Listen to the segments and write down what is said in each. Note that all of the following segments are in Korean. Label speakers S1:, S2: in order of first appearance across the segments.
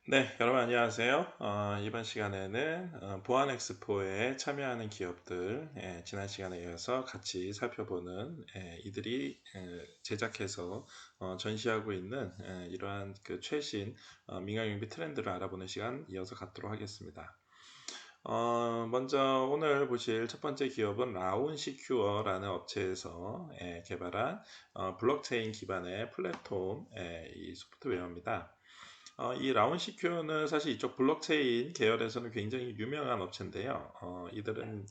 S1: 네, 여러분 안녕하세요. 이번 시간에는 보안 엑스포에 참여하는 기업들, 지난 시간에 이어서 같이 살펴보는 이들이 제작해서 전시하고 있는 이러한 그 최신 민간경비 트렌드를 알아보는 시간 이어서 갖도록 하겠습니다. 먼저 오늘 보실 첫 번째 기업은 라운시큐어라는 업체에서 개발한 블록체인 기반의 플랫폼 이 소프트웨어입니다. 이 라운시큐는 사실 이쪽 블록체인 계열에서는 굉장히 유명한 업체인데요.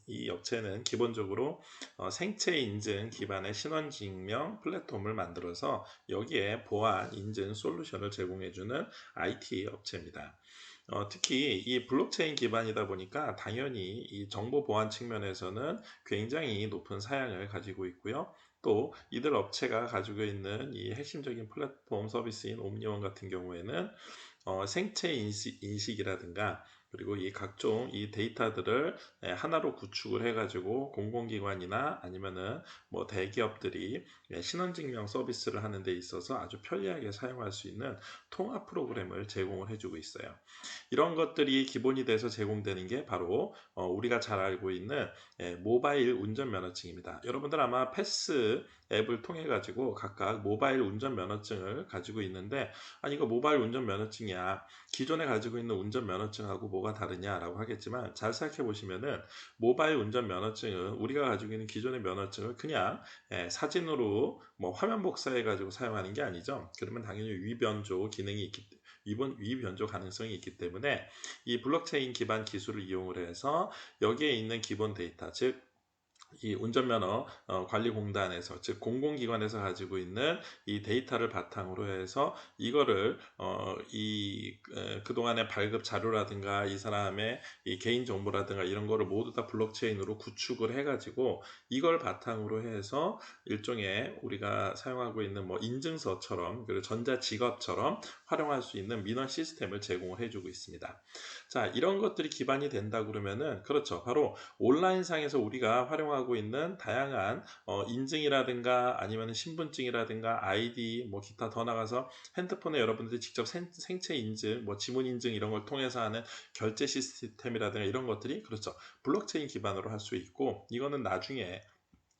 S1: 이 업체는 기본적으로 생체 인증 기반의 신원증명 플랫폼을 만들어서 여기에 보안 인증 솔루션을 제공해주는 IT 업체입니다. 특히 이 블록체인 기반이다 보니까 당연히 이 정보 보안 측면에서는 굉장히 높은 사양을 가지고 있고요. 또 이들 업체가 가지고 있는 이 핵심적인 플랫폼 서비스인 옴니원 같은 경우에는 생체 인식이라든가 그리고 이 각종 이 데이터들을 하나로 구축을 해가지고 공공기관이나 아니면은 뭐 대기업들이 신원증명 서비스를 하는 데 있어서 아주 편리하게 사용할 수 있는 통합 프로그램을 제공을 해주고 있어요. 이런 것들이 기본이 돼서 제공되는 게 바로 우리가 잘 알고 있는 모바일 운전면허증입니다. 여러분들 아마 패스 앱을 통해 가지고 각각 모바일 운전면허증을 가지고 있는데 아니 이거 모바일 운전면허증이야 기존에 가지고 있는 운전면허증하고 뭐가 다르냐라고 하겠지만 잘 생각해 보시면은 모바일 운전면허증은 우리가 가지고 있는 기존의 면허증을 그냥 사진으로 뭐 화면 복사해 가지고 사용하는 게 아니죠. 그러면 당연히 위변조 기능이 있기 때문에 이번 위변조 가능성이 있기 때문에 이 블록체인 기반 기술을 이용을 해서 여기에 있는 기본 데이터, 즉 이 운전면허 관리공단에서 즉 공공기관에서 가지고 있는 이 데이터를 바탕으로 해서 이거를 그동안의 발급 자료라든가 이 사람의 이 개인 정보라든가 이런 거를 모두 다 블록체인으로 구축을 해가지고 이걸 바탕으로 해서 일종의 우리가 사용하고 있는 뭐 인증서처럼 그리고 전자직업처럼 활용할 수 있는 민원 시스템을 제공을 해주고 있습니다. 자, 이런 것들이 기반이 된다 그러면은 그렇죠. 바로 온라인상에서 우리가 활용하고 있는 다양한 인증이라든가 아니면 신분증이라든가 아이디 뭐 기타 더 나가서 핸드폰에 여러분들이 직접 생체 인증 뭐 지문 인증 이런 걸 통해서 하는 결제 시스템이라든가 이런 것들이 그렇죠. 블록체인 기반으로 할 수 있고 이거는 나중에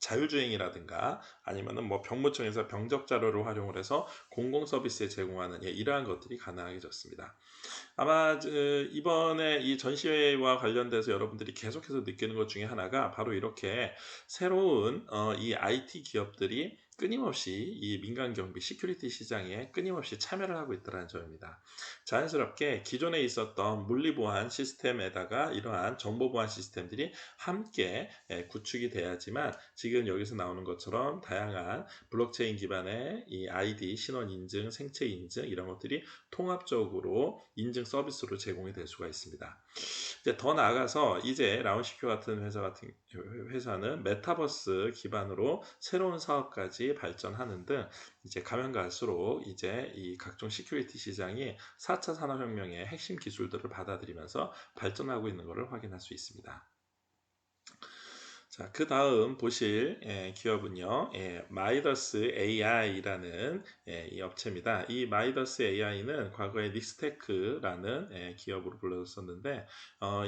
S1: 자율주행이라든가 아니면은 뭐 병무청에서 병적 자료를 활용을 해서 공공 서비스에 제공하는 이러한 것들이 가능해졌습니다. 아마 이번에 이 전시회와 관련돼서 여러분들이 계속해서 느끼는 것 중에 하나가 바로 이렇게 새로운 이 IT 기업들이 끊임없이 이 민간 경비 시큐리티 시장에 끊임없이 참여를 하고 있다는 점입니다. 자연스럽게 기존에 있었던 물리 보안 시스템에다가 이러한 정보 보안 시스템들이 함께 구축이 돼야지만 지금 여기서 나오는 것처럼 다양한 블록체인 기반의 이 아이디 신원 인증, 생체 인증 이런 것들이 통합적으로 인증 서비스로 제공이 될 수가 있습니다. 이제 더 나아가서 이제 라운시큐 같은 회사는 메타버스 기반으로 새로운 사업까지 발전하는 등 이제 가면 갈수록 이제 이 각종 시큐리티 시장이 4차 산업혁명의 핵심 기술들을 받아들이면서 발전하고 있는 것을 확인할 수 있습니다. 자, 그 다음 보실 기업은요, 마이더스 AI라는 이 업체입니다. 이 마이더스 AI는 과거에 닉스테크라는 기업으로 불렸었는데,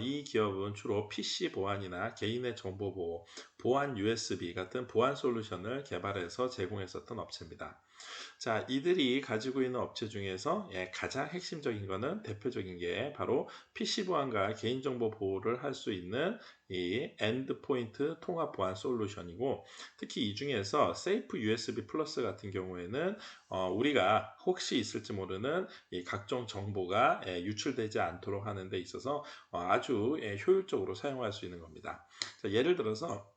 S1: 이 기업은 주로 PC 보안이나 개인의 정보 보호, 보안 USB 같은 보안 솔루션을 개발해서 제공했었던 업체입니다. 자, 이들이 가지고 있는 업체 중에서 가장 핵심적인 거는 대표적인 게 바로 PC 보안과 개인정보 보호를 할 수 있는 이 엔드포인트 통합 보안 솔루션이고 특히 이 중에서 세이프 USB 플러스 같은 경우에는 우리가 혹시 있을지 모르는 이 각종 정보가 유출되지 않도록 하는 데 있어서 아주 효율적으로 사용할 수 있는 겁니다. 자, 예를 들어서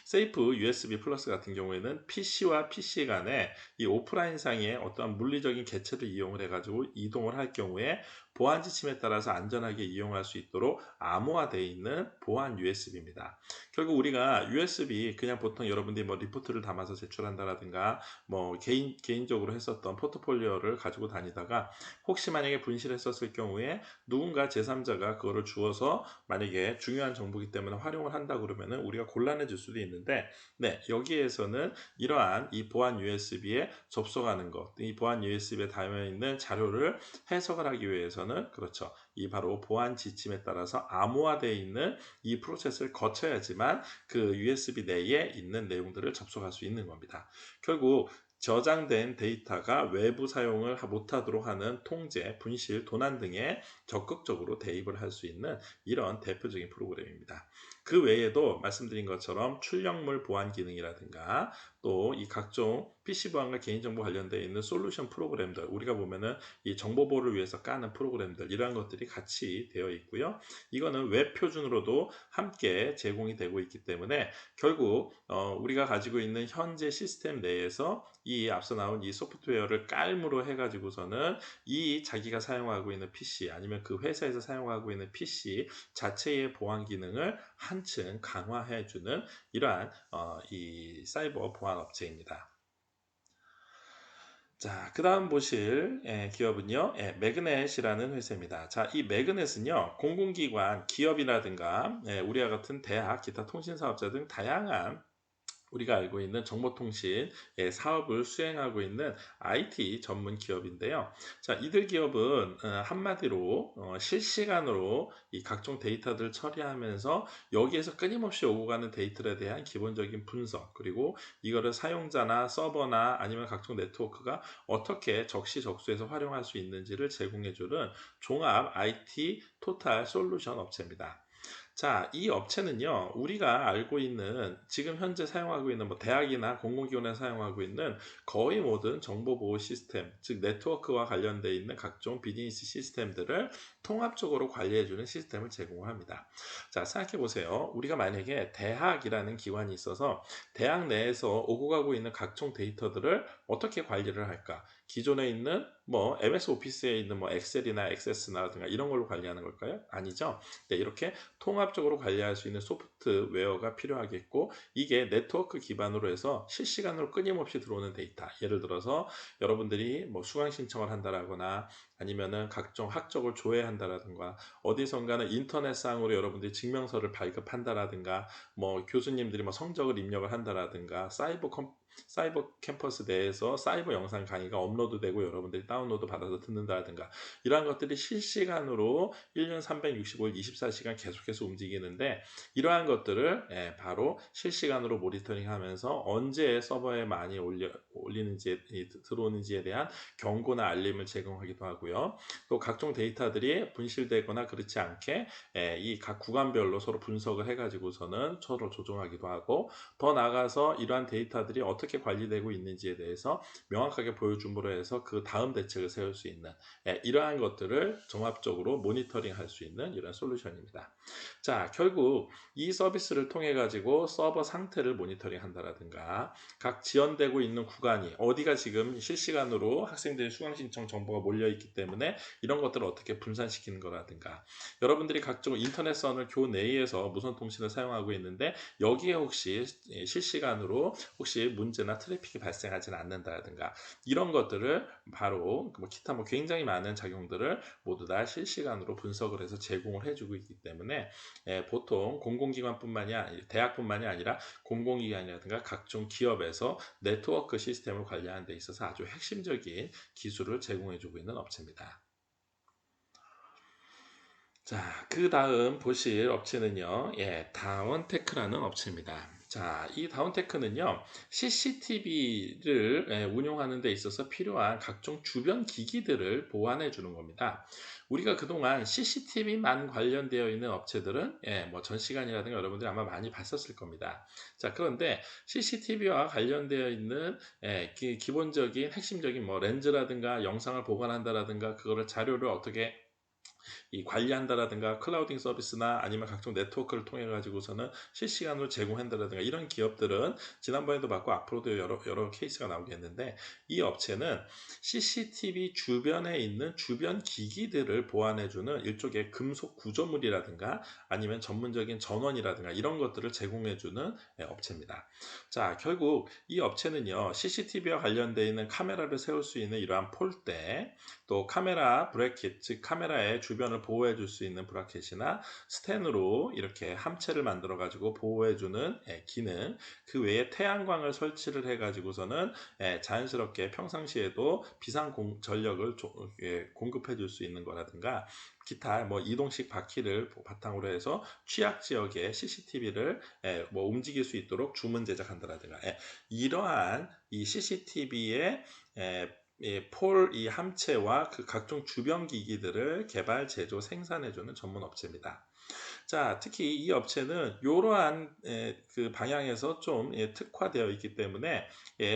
S1: 세이프 USB 플러스 같은 경우에는 PC와 PC 간에 이 오프라인상의 어떠한 물리적인 개체를 이용을 해가지고 이동을 할 경우에 보안 지침에 따라서 안전하게 이용할 수 있도록 암호화되어 있는 보안 USB입니다. 결국 우리가 USB 그냥 보통 여러분들이 뭐 리포트를 담아서 제출한다라든가 뭐 개인적으로 했었던 포트폴리오를 가지고 다니다가 혹시 만약에 분실했었을 경우에 누군가 제3자가 그거를 주어서 만약에 중요한 정보이기 때문에 활용을 한다 그러면은 우리가 곤란해질 수도 있는데, 네, 여기에서는 이러한 이 보안 USB에 접속하는 것, 이 보안 USB에 담여 있는 자료를 해석을 하기 위해서는, 그렇죠, 이 바로 보안 지침에 따라서 암호화되어 있는 이 프로세스를 거쳐야지만 그 USB 내에 있는 내용들을 접속할 수 있는 겁니다. 결국 저장된 데이터가 외부 사용을 못하도록 하는 통제, 분실, 도난 등에 적극적으로 대입을 할 수 있는 이런 대표적인 프로그램입니다. 그 외에도 말씀드린 것처럼 출력물 보안 기능이라든가 또 이 각종 PC 보안과 개인정보 관련되어 있는 솔루션 프로그램들, 우리가 보면은 이 정보 보호를 위해서 까는 프로그램들, 이러한 것들이 같이 되어 있고요. 이거는 웹 표준으로도 함께 제공이 되고 있기 때문에 결국 우리가 가지고 있는 현재 시스템 내에서 이 앞서 나온 이 소프트웨어를 깔므로 해가지고서는 이 자기가 사용하고 있는 PC 아니면 그 회사에서 사용하고 있는 PC 자체의 보안 기능을 한층 강화해주는 이러한 이 사이버 보안 업체입니다. 자, 그 다음 보실 기업은요, 매그넷이라는 회사입니다. 자, 이 매그넷은요, 공공기관, 기업이라든가 우리와 같은 대학, 기타 통신사업자 등 다양한 우리가 알고 있는 정보통신 사업을 수행하고 있는 IT 전문 기업인데요. 자, 이들 기업은 한마디로 실시간으로 이 각종 데이터들을 처리하면서 여기에서 끊임없이 오고 가는 데이터에 대한 기본적인 분석, 그리고 이거를 사용자나 서버나 아니면 각종 네트워크가 어떻게 적시적소해서 활용할 수 있는지를 제공해주는 종합 IT 토탈 솔루션 업체입니다. 자, 이 업체는요, 우리가 알고 있는, 지금 현재 사용하고 있는 대학이나 공공기관에 사용하고 있는 거의 모든 정보보호 시스템, 즉 네트워크와 관련되어 있는 각종 비즈니스 시스템들을 통합적으로 관리해주는 시스템을 제공합니다. 자, 생각해 보세요. 우리가 만약에 대학이라는 기관이 있어서 대학 내에서 오고 가고 있는 각종 데이터들을 어떻게 관리를 할까? 기존에 있는 MS 오피스에 있는 엑셀이나 액세스나라든가 이런 걸로 관리하는 걸까요? 아니죠. 네, 이렇게 통합적으로 관리할 수 있는 소프트웨어가 필요하겠고, 이게 네트워크 기반으로 해서 실시간으로 끊임없이 들어오는 데이터, 예를 들어서 여러분들이 수강 신청을 한다라거나 아니면은 각종 학적을 조회한다라든가 어디선가는 인터넷상으로 여러분들이 증명서를 발급한다라든가 교수님들이 성적을 입력을 한다라든가 사이버 캠퍼스 내에서 사이버 영상 강의가 업로드되고 여러분들이 다운로드 받아서 듣는다든가 이러한 것들이 실시간으로 1년 365일 24시간 계속해서 움직이는데, 이러한 것들을 바로 실시간으로 모니터링하면서 언제 서버에 많이 올리는지 들어오는지에 대한 경고나 알림을 제공하기도 하고요. 또 각종 데이터들이 분실되거나 그렇지 않게 이 각 구간별로 서로 분석을 해가지고서는 서로 조정하기도 하고, 더 나아가서 이러한 데이터들이 어떻게 관리되고 있는지에 대해서 명확하게 보여줌으로 해서 그 다음 대책을 세울 수 있는 이러한 것들을 종합적으로 모니터링 할 수 있는 이런 솔루션입니다. 자, 결국 이 서비스를 통해 가지고 서버 상태를 모니터링 한다라든가 각 지연되고 있는 구간이 어디가 지금 실시간으로 학생들의 수강 신청 정보가 몰려 있기 때문에 이런 것들을 어떻게 분산시키는 거라든가, 여러분들이 각종 인터넷선을 교내에서 무선 통신을 사용하고 있는데 여기에 혹시 실시간으로 혹시 문제나 트래픽이 발생하지는 않는다든가 이런 것들을 바로 기타 굉장히 많은 작용들을 모두 다 실시간으로 분석을 해서 제공을 해주고 있기 때문에 보통 공공기관뿐만이 아니라 대학뿐만이 아니라 공공기관이라든가 각종 기업에서 네트워크 시스템을 관리하는 데 있어서 아주 핵심적인 기술을 제공해주고 있는 업체입니다. 자, 그 다음 보실 업체는요, 다원테크라는 업체입니다. 자, 이 다운테크는요, CCTV를 운용하는 데 있어서 필요한 각종 주변 기기들을 보완해 주는 겁니다. 우리가 그동안 CCTV만 관련되어 있는 업체들은 전시관이라든가 여러분들이 아마 많이 봤었을 겁니다. 자, 그런데 CCTV와 관련되어 있는 기본적인 핵심적인 렌즈라든가 영상을 보관한다라든가 그거를 자료를 어떻게 이 관리한다라든가 클라우딩 서비스나 아니면 각종 네트워크를 통해 가지고서는 실시간으로 제공한다라든가 이런 기업들은 지난번에도 봤고 앞으로도 여러 케이스가 나오겠는데, 이 업체는 CCTV 주변에 있는 주변 기기들을 보완해주는 일종의 금속 구조물이라든가 아니면 전문적인 전원이라든가 이런 것들을 제공해주는 업체입니다. 자, 결국 이 업체는요, CCTV와 관련되어 있는 카메라를 세울 수 있는 이러한 폴대, 또 카메라 브래킷, 즉 카메라의 주변 주변을 보호해 줄 수 있는 브라켓이나 스텐으로 이렇게 함체를 만들어 가지고 보호해 주는 기능, 그 외에 태양광을 설치를 해 가지고서는 자연스럽게 평상시에도 비상 전력을 공급해 줄 수 있는 거라든가, 기타 뭐 이동식 바퀴를 바탕으로 해서 취약 지역에 CCTV를 뭐 움직일 수 있도록 주문 제작한다라든가, 이러한 이 CCTV의 폴 이 함체와 그 각종 주변 기기들을 개발, 제조, 생산해주는 전문 업체입니다. 자, 특히 이 업체는 이러한 그 방향에서 좀 특화되어 있기 때문에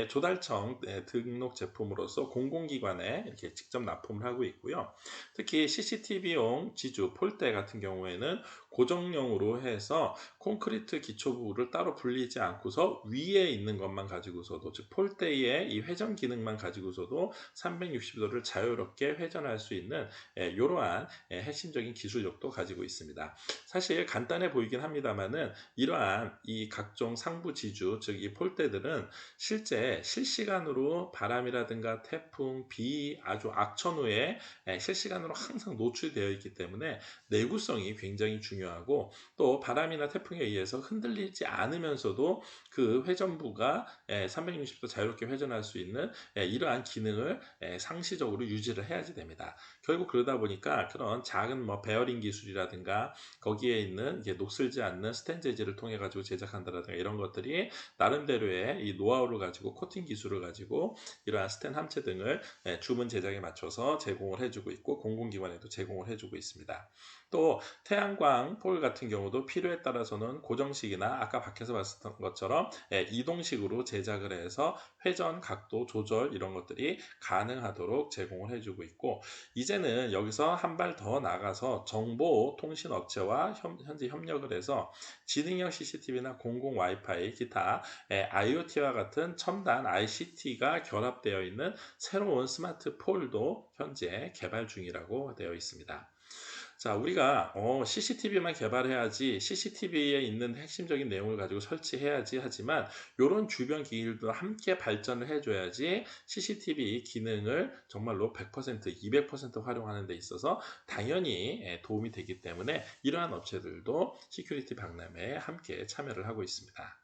S1: 조달청 등록 제품으로서 공공기관에 이렇게 직접 납품을 하고 있고요. 특히 CCTV용 지주 폴대 같은 경우에는 고정용으로 해서 콘크리트 기초부를 따로 불리지 않고서 위에 있는 것만 가지고서도, 즉 폴대의 이 회전 기능만 가지고서도 360도를 자유롭게 회전할 수 있는 이러한 핵심적인 기술력도 가지고 있습니다. 사실 간단해 보이긴 합니다만은 이러한 이 각종 상부 지주, 즉 이 폴대들은 실제 실시간으로 바람이라든가 태풍, 비, 아주 악천후에 실시간으로 항상 노출되어 있기 때문에 내구성이 굉장히 중요하고, 또 바람이나 태풍에 의해서 흔들리지 않으면서도 그 회전부가 360도 자유롭게 회전할 수 있는 이러한 기능을 상시적으로 유지를 해야지 됩니다. 결국 그러다 보니까 그런 작은 뭐 베어링 기술이라든가 거기에 있는 이제 녹슬지 않는 스텐 재질을 통해 가지고 제작한다라든가 이런 것들이 나름대로의 이 노하우를 가지고, 코팅 기술을 가지고 이러한 스텐 함체 등을 주문 제작에 맞춰서 제공을 해주고 있고, 공공기관에도 제공을 해주고 있습니다. 또 태양광 폴 같은 경우도 필요에 따라서는 고정식이나 아까 밖에서 봤었던 것처럼 이동식으로 제작을 해서 회전 각도 조절 이런 것들이 가능하도록 제공을 해주고 있고, 이제는 여기서 한 발 더 나가서 정보통신업체와 현재 협력을 해서 지능형 CCTV나 공공 와이파이, 기타 IoT와 같은 첨단 ICT가 결합되어 있는 새로운 스마트폴도 현재 개발 중이라고 되어 있습니다. 자, 우리가 CCTV만 개발해야지, CCTV에 있는 핵심적인 내용을 가지고 설치해야지 하지만, 이런 주변 기기들도 함께 발전을 해줘야지 CCTV 기능을 정말로 100%, 200% 활용하는 데 있어서 당연히 도움이 되기 때문에 이러한 업체들도 시큐리티 박람회에 함께 참여를 하고 있습니다.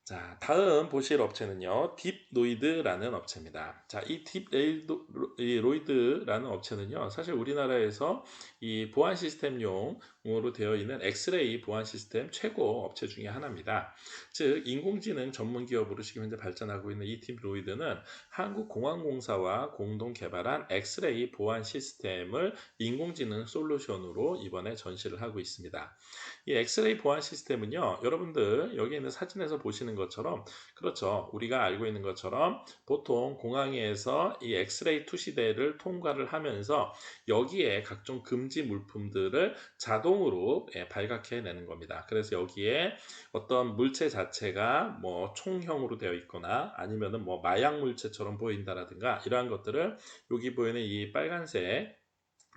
S1: 자, 다음 보실 업체는요, 딥노이드라는 업체입니다. 자, 이 딥노이드라는 업체는요, 사실 우리나라에서 이 보안 시스템용으로 되어 있는 엑스레이 보안 시스템 최고 업체 중에 하나입니다. 즉, 인공지능 전문 기업으로 지금 현재 발전하고 있는 이 딥노이드는 한국공항공사와 공동 개발한 엑스레이 보안 시스템을 인공지능 솔루션으로 이번에 전시를 하고 있습니다. 이 엑스레이 보안 시스템은요, 여러분들 여기 있는 사진에서 보시는 것처럼, 그렇죠, 우리가 알고 있는 것처럼 보통 공항에서 이 엑스레이 투시대를 통과를 하면서 여기에 각종 금지 물품들을 자동으로 발각해 내는 겁니다. 그래서 여기에 어떤 물체 자체가 뭐 총형으로 되어 있거나 아니면은 뭐 마약 물체처럼 보인다라든가 이러한 것들을 여기 보이는 이 빨간색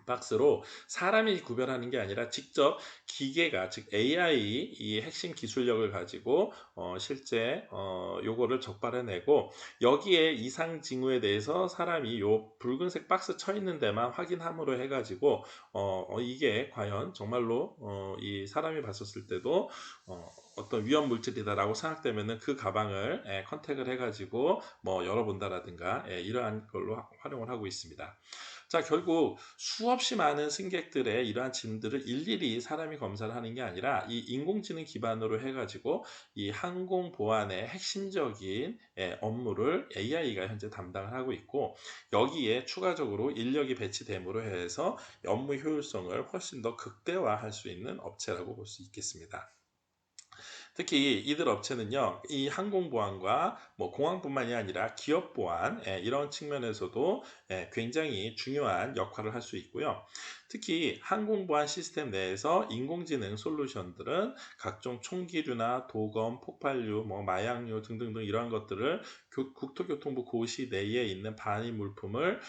S1: 박스로 사람이 구별하는 게 아니라 직접 기계가, 즉 AI 이 핵심 기술력을 가지고 실제 요거를 적발해내고, 여기에 이상 징후에 대해서 사람이 요 붉은색 박스 쳐 있는 데만 확인함으로 해가지고 이게 과연 정말로 이 사람이 봤었을 때도 어떤 위험 물질이다라고 생각되면은 그 가방을 컨택을 해가지고 뭐 열어본다라든가 이러한 걸로 활용을 하고 있습니다. 자, 결국 수없이 많은 승객들의 이러한 짐들을 일일이 사람이 검사를 하는 게 아니라 이 인공지능 기반으로 해가지고 이 항공 보안의 핵심적인 업무를 AI가 현재 담당을 하고 있고, 여기에 추가적으로 인력이 배치됨으로 해서 업무 효율성을 훨씬 더 극대화할 수 있는 업체라고 볼 수 있겠습니다. 특히 이들 업체는요, 이 항공보안과 뭐 공항뿐만이 아니라 기업보안 이런 측면에서도 굉장히 중요한 역할을 할 수 있고요. 특히 항공보안 시스템 내에서 인공지능 솔루션들은 각종 총기류나 도검, 폭발류, 뭐 마약류 등등등 이러한 것들을 국토교통부 고시 내에 있는 반입 물품을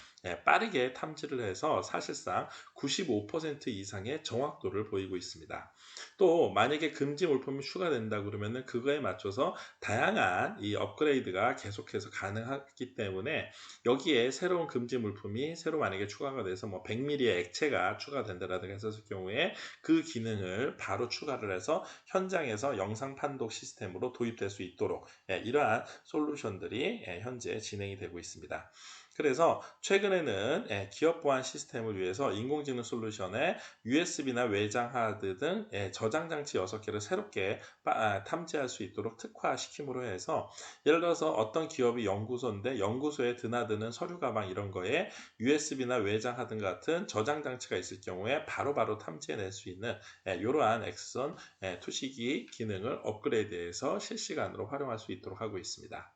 S1: 빠르게 탐지를 해서 사실상 95% 이상의 정확도를 보이고 있습니다. 또 만약에 금지 물품이 추가된다 된다 그러면은 그거에 맞춰서 다양한 이 업그레이드가 계속해서 가능하기 때문에 여기에 새로운 금지 물품이 새로 만약에 추가가 돼서 뭐 100ml의 액체가 추가된다라든가 했었을 경우에 그 기능을 바로 추가를 해서 현장에서 영상 판독 시스템으로 도입될 수 있도록 이러한 솔루션들이 현재 진행이 되고 있습니다. 그래서 최근에는 기업 보안 시스템을 위해서 인공지능 솔루션에 USB나 외장 하드 등 저장 장치 6개를 새롭게 탐지할 수 있도록 특화시킴으로 해서 예를 들어서 어떤 기업이 연구소인데 연구소에 드나드는 서류 가방 이런 거에 USB나 외장 하드 같은 저장 장치가 있을 경우에 바로바로 탐지해낼 수 있는 이러한 엑스선 투시기 기능을 업그레이드해서 실시간으로 활용할 수 있도록 하고 있습니다.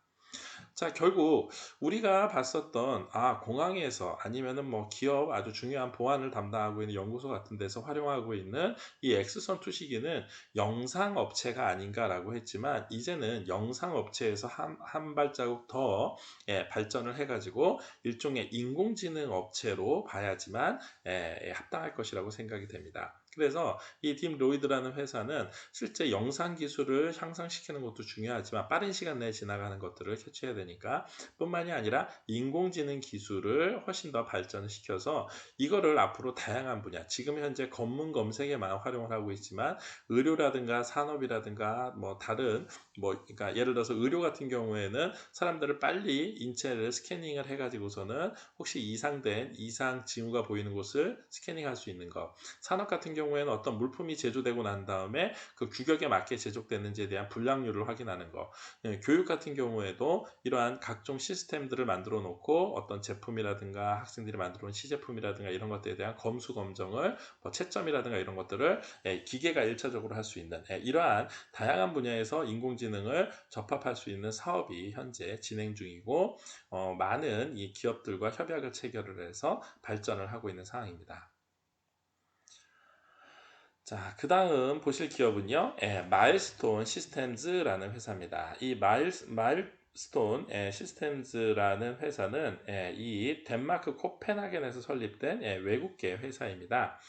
S1: 자, 결국 우리가 봤었던 공항에서 아니면은 뭐 기업 아주 중요한 보안을 담당하고 있는 연구소 같은 데서 활용하고 있는 이 X선 투시기는 영상 업체가 아닌가라고 했지만 이제는 영상 업체에서 한 발자국 더 발전을 해가지고 일종의 인공지능 업체로 봐야지만 합당할 것이라고 생각이 됩니다. 그래서 이 딥 로이드라는 회사는 실제 영상 기술을 향상시키는 것도 중요하지만 빠른 시간 내에 지나가는 것들을 캐치해야 되니까 뿐만이 아니라 인공지능 기술을 훨씬 더 발전을 시켜서 이거를 앞으로 다양한 분야, 지금 현재 검문 검색에만 활용을 하고 있지만 의료라든가 산업이라든가 뭐 다른 그러니까 예를 들어서 의료 같은 경우에는 사람들을 빨리 인체를 스캐닝을 해가지고서는 혹시 이상 징후가 보이는 곳을 스캐닝할 수 있는 것. 산업 같은 경우에는 어떤 물품이 제조되고 난 다음에 그 규격에 맞게 제조됐는지에 대한 불량률을 확인하는 것. 교육 같은 경우에도 이러한 각종 시스템들을 만들어 놓고 어떤 제품이라든가 학생들이 만들어 놓은 시제품이라든가 이런 것들에 대한 검수 검정을 채점이라든가 이런 것들을 기계가 1차적으로 할 수 있는 이러한 다양한 분야에서 인공지능을 접합할 수 있는 사업이 현재 진행 중이고 많은 이 기업들과 협약을 체결을 해서 발전을 하고 있는 상황입니다. 자, 그 다음 보실 기업은요, 마일스톤 시스템즈라는 회사입니다. 이 마일스톤 시스템즈라는 회사는 이 덴마크 코펜하겐에서 설립된 외국계 회사입니다.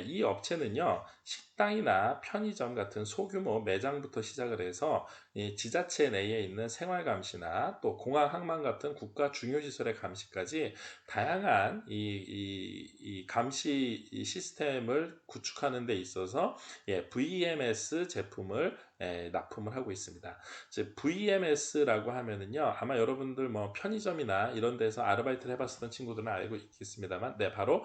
S1: 이 업체는요, 식당이나 편의점 같은 소규모 매장부터 시작을 해서 이 지자체 내에 있는 생활감시나 또 공항 항만 같은 국가 중요시설의 감시까지 다양한 이 감시 시스템을 구축하는 데 있어서 VMS 제품을 납품을 하고 있습니다. 즉 VMS라고 하면은요, 아마 여러분들 뭐 편의점이나 이런 데서 아르바이트를 해봤던 친구들은 알고 있겠습니다만, 바로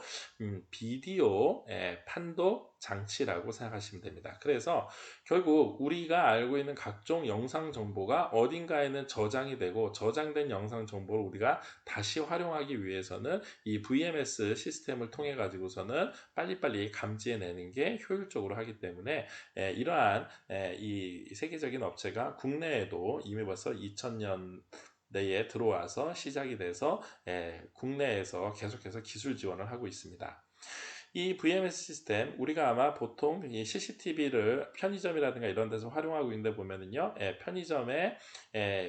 S1: 비디오 판독 장치라고 생각하시면 됩니다. 그래서 결국 우리가 알고 있는 각종 영상 정보가 어딘가에는 저장이 되고 저장된 영상 정보를 우리가 다시 활용하기 위해서는 이 VMS 시스템을 통해 가지고서는 빨리빨리 감지해내는 게 효율적으로 하기 때문에 이러한 이 세계적인 업체가 국내에도 이미 벌써 2000년 내에 들어와서 시작이 돼서 국내에서 계속해서 기술 지원을 하고 있습니다. 이 VMS 시스템 우리가 아마 보통 이 CCTV를 편의점이라든가 이런 데서 활용하고 있는데 보면은요, 편의점에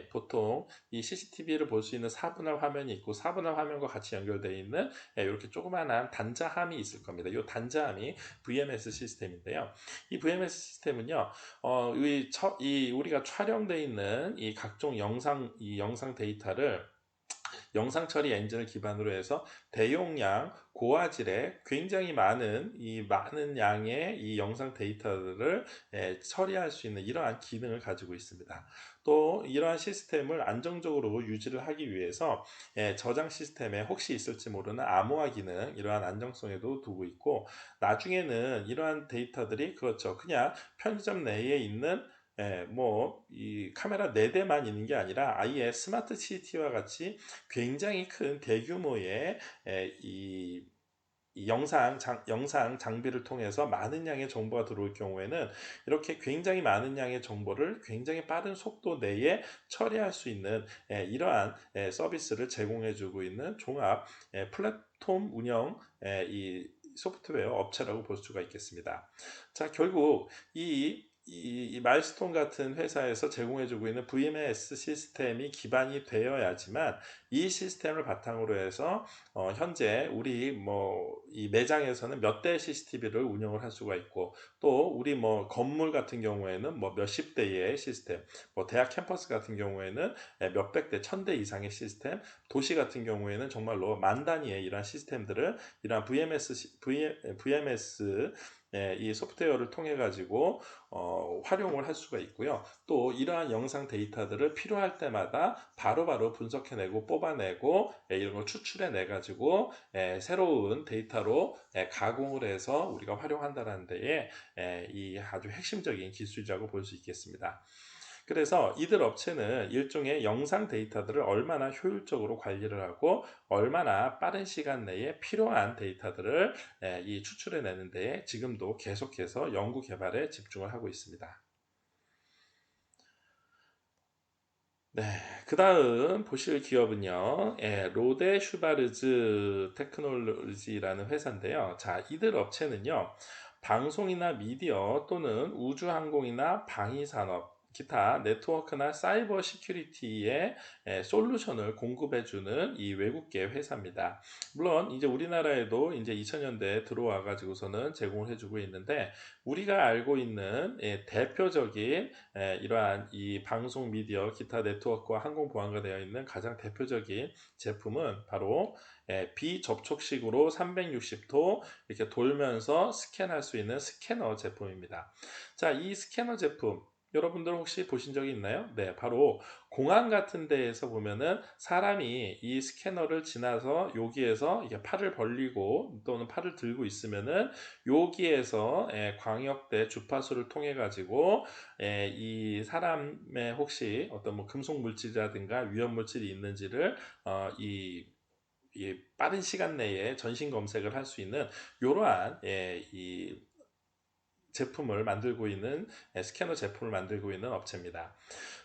S1: 보통 이 CCTV를 볼 수 있는 4분할 화면이 있고 4분할 화면과 같이 연결되어 있는 이렇게 조그마한 단자함이 있을 겁니다. 이 단자함이 VMS 시스템인데요. 이 VMS 시스템은요, 우리가 촬영되어 있는 이 각종 영상 데이터를 영상 처리 엔진을 기반으로 해서 대용량 고화질의 굉장히 많은 양의 이 영상 데이터들을 처리할 수 있는 이러한 기능을 가지고 있습니다. 또 이러한 시스템을 안정적으로 유지를 하기 위해서 저장 시스템에 혹시 있을지 모르는 암호화 기능 이러한 안정성에도 두고 있고 나중에는 이러한 데이터들이 그렇죠. 그냥 편의점 내에 있는 이 카메라 4대만 있는 게 아니라 아예 스마트 CCTV와 같이 굉장히 큰 대규모의 이 영상 장비를 통해서 많은 양의 정보가 들어올 경우에는 이렇게 굉장히 많은 양의 정보를 굉장히 빠른 속도 내에 처리할 수 있는 이러한 서비스를 제공해주고 있는 종합 플랫폼 운영 이 소프트웨어 업체라고 볼 수가 있겠습니다. 자, 결국 이 마일스톤 같은 회사에서 제공해주고 있는 VMS 시스템이 기반이 되어야지만 이 시스템을 바탕으로 해서 현재 우리 이 매장에서는 몇 대의 CCTV를 운영을 할 수가 있고, 또 우리 뭐 건물 같은 경우에는 뭐 몇십 대의 시스템, 뭐 대학 캠퍼스 같은 경우에는 몇백 대, 천 대 이상의 시스템, 도시 같은 경우에는 정말로 만 단위의 이러한 시스템들을 이러한 VMS 이 소프트웨어를 통해 가지고 활용을 할 수가 있고요. 또 이러한 영상 데이터들을 필요할 때마다 바로바로 분석해내고 뽑아내고 이런 걸 추출해내 가지고 새로운 데이터로 가공을 해서 우리가 활용한다는 데에 이 아주 핵심적인 기술이라고 볼 수 있겠습니다. 그래서 이들 업체는 일종의 영상 데이터들을 얼마나 효율적으로 관리를 하고 얼마나 빠른 시간 내에 필요한 데이터들을 이 추출해내는 데에 지금도 계속해서 연구 개발에 집중을 하고 있습니다. 네, 그 다음 보실 기업은요, 로데 슈바르즈 테크놀로지라는 회사인데요. 자, 이들 업체는요, 방송이나 미디어 또는 우주항공이나 방위산업, 기타 네트워크나 사이버 시큐리티의 솔루션을 공급해주는 이 외국계 회사입니다. 물론 이제 우리나라에도 이제 2000년대에 들어와 가지고서는 제공을 해주고 있는데, 우리가 알고 있는 대표적인 이러한 이 방송 미디어 기타 네트워크와 항공 보안과 되어 있는 가장 대표적인 제품은 바로 비접촉식으로 360도 이렇게 돌면서 스캔할 수 있는 스캐너 제품입니다. 자, 이 스캐너 제품 여러분들 혹시 보신 적이 있나요? 네, 바로 공항 같은 데에서 보면은 사람이 이 스캐너를 지나서 여기에서 이게 팔을 벌리고 또는 팔을 들고 있으면은 여기에서 광역대 주파수를 통해 가지고 이 사람의 혹시 어떤 뭐 금속 물질이라든가 위험 물질이 있는지를 이 빠른 시간 내에 전신 검색을 할 수 있는 이러한 이 제품을 만들고 있는 스캐너 제품을 만들고 있는 업체입니다.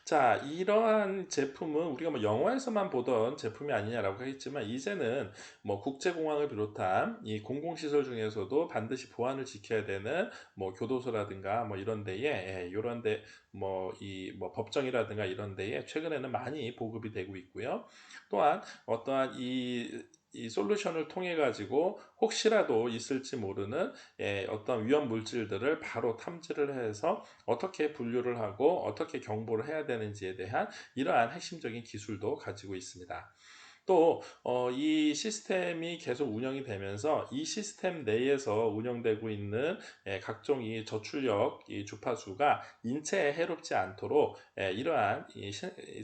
S1: 자, 이러한 제품은 우리가 뭐 영화에서만 보던 제품이 아니냐라고 하겠지만 이제는 뭐 국제공항을 비롯한 이 공공시설 중에서도 반드시 보안을 지켜야 되는 뭐 교도소라든가 뭐 이런 데에 이런 데 뭐 이 뭐 법정이라든가 이런 데에 최근에는 많이 보급이 되고 있고요. 또한 어떠한 이 솔루션을 통해 가지고 혹시라도 있을지 모르는 어떤 위험 물질들을 바로 탐지를 해서 어떻게 분류를 하고 어떻게 경보를 해야 되는지에 대한 이러한 핵심적인 기술도 가지고 있습니다. 또 이 시스템이 계속 운영이 되면서 이 시스템 내에서 운영되고 있는 각종 이 저출력 이 주파수가 인체에 해롭지 않도록 이러한 이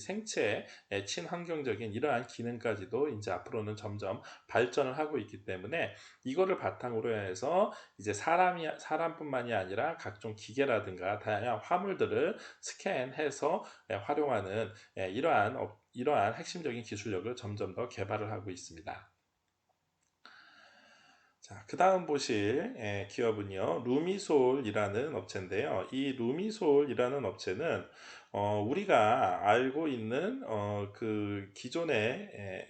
S1: 생체 친환경적인 이러한 기능까지도 이제 앞으로는 점점 발전을 하고 있기 때문에 이거를 바탕으로 해서 이제 사람뿐만이 아니라 각종 기계라든가 다양한 화물들을 스캔해서 활용하는 이러한 핵심적인 기술력을 점점 더 개발을 하고 있습니다. 자, 그 다음 보실 기업은요, 루미솔이라는 업체인데요. 이 루미솔이라는 업체는 우리가 알고 있는 그 기존의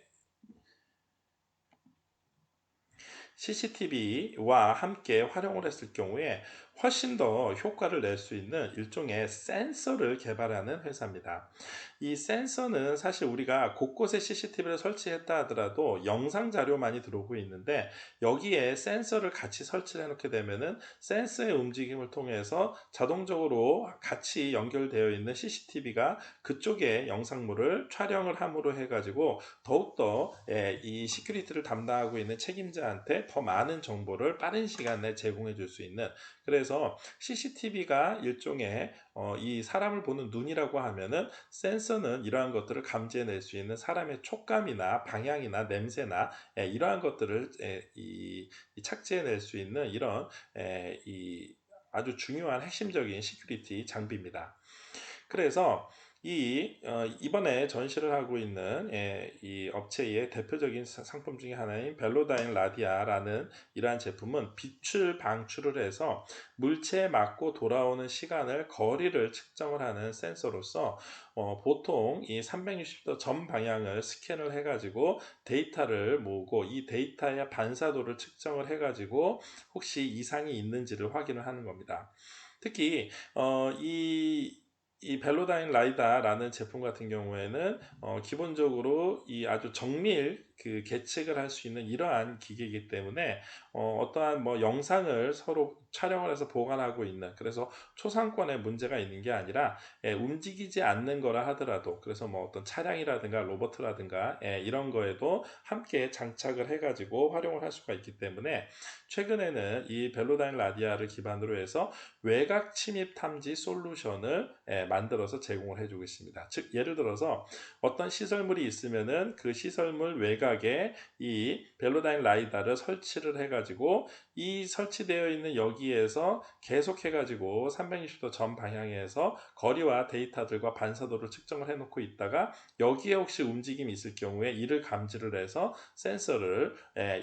S1: CCTV와 함께 활용을 했을 경우에 훨씬 더 효과를 낼 수 있는 일종의 센서를 개발하는 회사입니다. 이 센서는 사실 우리가 곳곳에 CCTV를 설치했다 하더라도 영상 자료만이 들어오고 있는데 여기에 센서를 같이 설치해 놓게 되면은 센서의 움직임을 통해서 자동적으로 같이 연결되어 있는 CCTV가 그쪽에 영상물을 촬영을 함으로 해가지고 더욱더 이 시큐리티를 담당하고 있는 책임자한테 더 많은 정보를 빠른 시간에 제공해 줄 수 있는, 그래서 CCTV가 일종의 이 사람을 보는 눈이라고 하면은 센서는 이러한 것들을 감지해낼 수 있는 사람의 촉감이나 방향이나 냄새나 이러한 것들을 착지해낼 수 있는 이런 이 아주 중요한 핵심적인 시큐리티 장비입니다. 그래서 이번에 전시를 하고 있는 이 업체의 대표적인 상품 중에 하나인 벨로다인 라디아라는 이러한 제품은 빛을 방출을 해서 물체에 맞고 돌아오는 시간을 거리를 측정을 하는 센서로서 보통 이 360도 전 방향을 스캔을 해가지고 데이터를 모으고 이 데이터의 반사도를 측정을 해가지고 혹시 이상이 있는지를 확인을 하는 겁니다. 특히 이 벨로다인 라이다라는 제품 같은 경우에는 기본적으로 이 아주 정밀 그 계측을 할 수 있는 이러한 기계이기 때문에 어떠한 뭐 영상을 서로 촬영을 해서 보관하고 있는, 그래서 초상권에 문제가 있는 게 아니라 움직이지 않는 거라 하더라도, 그래서 뭐 어떤 차량이라든가 로버트라든가 이런 거에도 함께 장착을 해가지고 활용을 할 수가 있기 때문에 최근에는 이 벨로다인 라디아를 기반으로 해서 외곽 침입 탐지 솔루션을 만들어서 제공을 해주고 있습니다. 즉 예를 들어서 어떤 시설물이 있으면은 그 시설물 외곽에 이 벨로다인 라이다를 설치를 해가지고 이 설치되어 있는 여기에서 계속 해가지고 360도 전 방향에서 거리와 데이터들과 반사도를 측정을 해놓고 있다가 여기에 혹시 움직임이 있을 경우에 이를 감지를 해서 센서를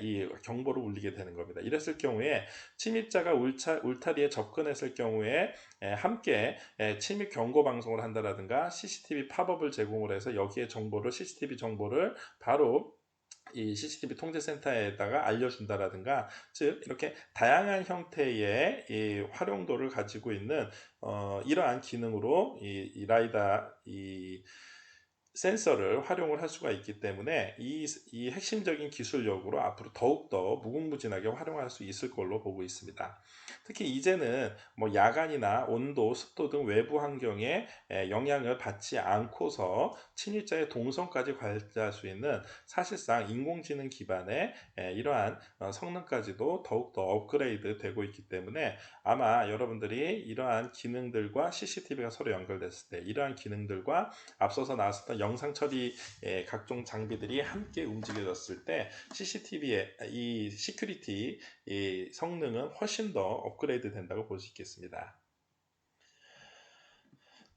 S1: 이 경보를 울리게 되는 겁니다. 이랬을 경우에 침입자가 울타리에 접근했을 경우에 함께 침입 경고 방송을 한다라든가 CCTV 팝업을 제공을 해서 여기에 정보를 CCTV 정보를 바로 이 CCTV 통제센터에다가 알려준다라든가, 즉 이렇게 다양한 형태의 이 활용도를 가지고 있는 이러한 기능으로 이 라이다 이 센서를 활용을 할 수가 있기 때문에 이 핵심적인 기술력으로 앞으로 더욱더 무궁무진하게 활용할 수 있을 걸로 보고 있습니다. 특히 이제는 뭐 야간이나 온도, 습도 등 외부 환경에 영향을 받지 않고서 침입자의 동선까지 관리할 수 있는 사실상 인공지능 기반의 이러한 성능까지도 더욱더 업그레이드 되고 있기 때문에 아마 여러분들이 이러한 기능들과 CCTV가 서로 연결됐을 때 이러한 기능들과 앞서서 나왔었던 영상 처리 각종 장비들이 함께 움직여졌을 때 CCTV의 이 시큐리티 이 성능은 훨씬 더 업그레이드 된다고 볼 수 있겠습니다.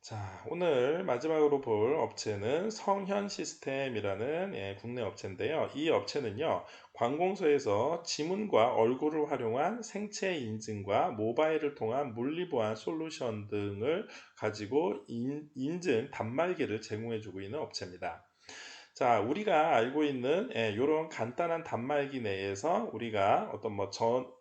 S1: 자, 오늘 마지막으로 볼 업체는 성현 시스템이라는 국내 업체인데요. 이 업체는요, 관공서에서 지문과 얼굴을 활용한 생체 인증과 모바일을 통한 물리보안 솔루션 등을 가지고 인증 단말기를 제공해주고 있는 업체입니다. 자, 우리가 알고 있는 이런 간단한 단말기 내에서 우리가 어떤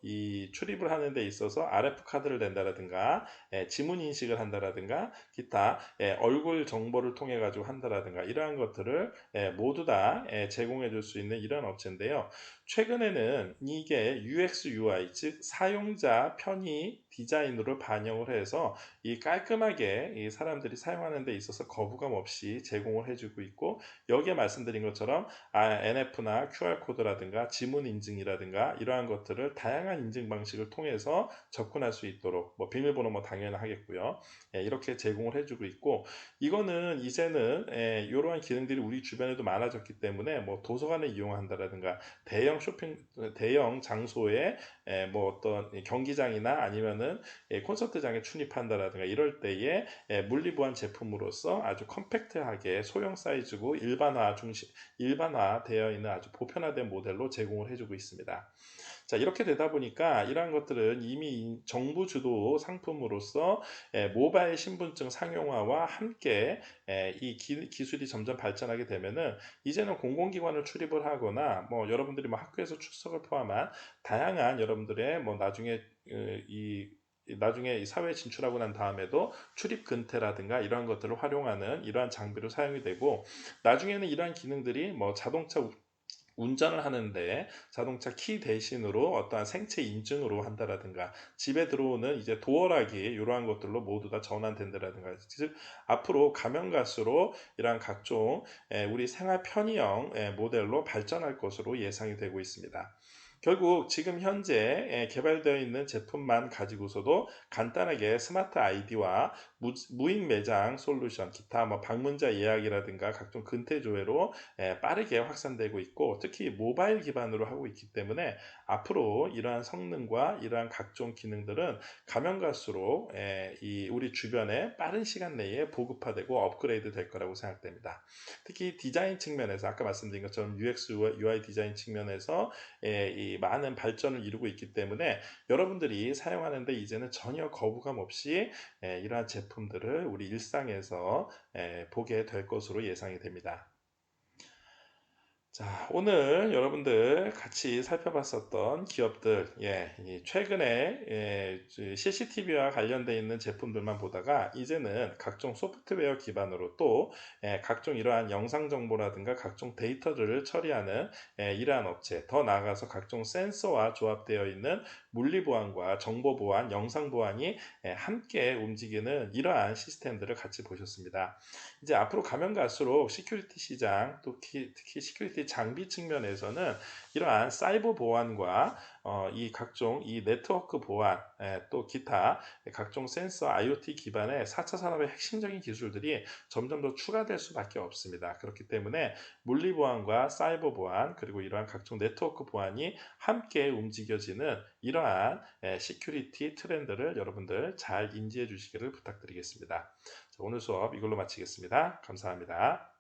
S1: 이 출입을 하는 데 있어서 RF 카드를 낸다라든가 지문 인식을 한다라든가 기타 얼굴 정보를 통해 가지고 한다라든가 이러한 것들을 모두 다 제공해 줄 수 있는 이런 업체인데요. 최근에는 이게 UX UI 즉 사용자 편의 디자인으로 반영을 해서 이 깔끔하게 이 사람들이 사용하는 데 있어서 거부감 없이 제공을 해주고 있고, 여기에 말씀드린 것처럼 NF나 QR코드라든가 지문 인증이라든가 이러한 것들을 다양한 인증 방식을 통해서 접근할 수 있도록 뭐 비밀번호 뭐 당연히 하겠고요. 이렇게 제공을 해주고 있고, 이거는 이제는 이러한 기능들이 우리 주변에도 많아졌기 때문에 뭐 도서관을 이용한다라든가 대형 장소에 뭐 어떤 경기장이나 아니면은 콘서트장에 출입한다라든가 이럴 때에 물리보안 제품으로서 아주 컴팩트하게 소형 사이즈고 일반화되어 있는 아주 보편화된 모델로 제공을 해주고 있습니다. 자, 이렇게 되다 보니까 이러한 것들은 이미 정부 주도 상품으로서 모바일 신분증 상용화와 함께 이 기술이 점점 발전하게 되면은 이제는 공공기관을 출입을 하거나 뭐 여러분들이 뭐 학교에서 출석을 포함한 다양한 여러분들의 뭐 나중에 이 사회에 진출하고 난 다음에도 출입 근태라든가 이러한 것들을 활용하는 이러한 장비로 사용이 되고, 나중에는 이러한 기능들이 뭐 자동차 운전을 하는데 자동차 키 대신으로 어떠한 생체 인증으로 한다라든가 집에 들어오는 이제 도어락이 이러한 것들로 모두 다 전환된다라든가, 즉 앞으로 가면 갈수록 이러한 각종 우리 생활 편의형 모델로 발전할 것으로 예상이 되고 있습니다. 결국 지금 현재 개발되어 있는 제품만 가지고서도 간단하게 스마트 아이디와 무인 매장 솔루션, 기타 뭐 방문자 예약이라든가 각종 근태 조회로 빠르게 확산되고 있고, 특히 모바일 기반으로 하고 있기 때문에 앞으로 이러한 성능과 이러한 각종 기능들은 가면 갈수록 우리 주변에 빠른 시간 내에 보급화되고 업그레이드 될 거라고 생각됩니다. 특히 디자인 측면에서 아까 말씀드린 것처럼 UX, UI 디자인 측면에서 이 많은 발전을 이루고 있기 때문에 여러분들이 사용하는데 이제는 전혀 거부감 없이 이러한 제품들을 우리 일상에서 보게 될 것으로 예상이 됩니다. 자, 오늘 여러분들 같이 살펴봤었던 기업들, 이 최근에 CCTV와 관련되어 있는 제품들만 보다가 이제는 각종 소프트웨어 기반으로 또 각종 이러한 영상 정보라든가 각종 데이터들을 처리하는 이러한 업체, 더 나아가서 각종 센서와 조합되어 있는 물리 보안과 정보 보안, 영상 보안이 함께 움직이는 이러한 시스템들을 같이 보셨습니다. 이제 앞으로 가면 갈수록 시큐리티 시장, 또 특히 시큐리티 장비 측면에서는 이러한 사이버 보안과 이 각종 이 네트워크 보안, 또 기타 각종 센서 IoT 기반의 4차 산업의 핵심적인 기술들이 점점 더 추가될 수밖에 없습니다. 그렇기 때문에 물리 보안과 사이버 보안, 그리고 이러한 각종 네트워크 보안이 함께 움직여지는 이러한 시큐리티 트렌드를 여러분들 잘 인지해 주시기를 부탁드리겠습니다. 자, 오늘 수업 이걸로 마치겠습니다. 감사합니다.